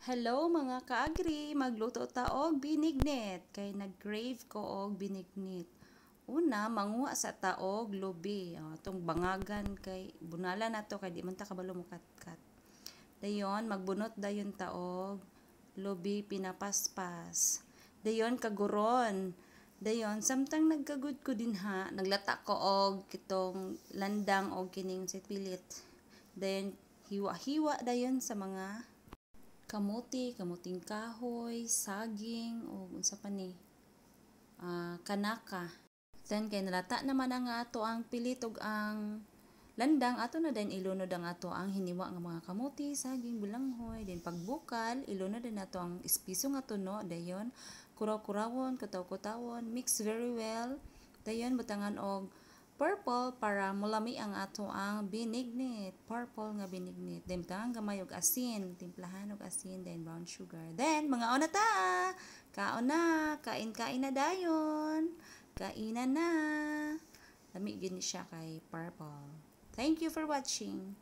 Hello mga kaagri, magluto ta og binignit kay nag-crave ko og binignit. Una, manguha sa taog lubi. Itong bangagan kay bunala na to kay di man ta kabalo mo kat-kat. Dayon magbunot dayon taog lubi pinapaspas. Dayon kaguron. Dayon samtang nagkagud ko din ha, naglata ko og kitong landang og kining sitpilit. Dayon hiwa-hiwa dayon sa mga kamuting kahoy, saging, o unsa pa ni, kanaka. Then kay nalata naman ang ato ang pilit ug ang landang, ato na din ilunod ang ato ang hiniwa nga mga kamuti, saging, bulanghoy. Then pagbukal, ilunod din nato ang espiso nga tuno. Dayon kuraw-kurawon, kutaw-kutawon, mix very well. Dayon butangan og purple para mulami ang ato ang binignit. Purple nga binignit. Then butangan gamay og asin, timplahan og asin, then brown sugar. Then mga ona ta. Kaon na, kain-kain na dayon. Kainan na. Lami gini siya kay purple. Thank you for watching.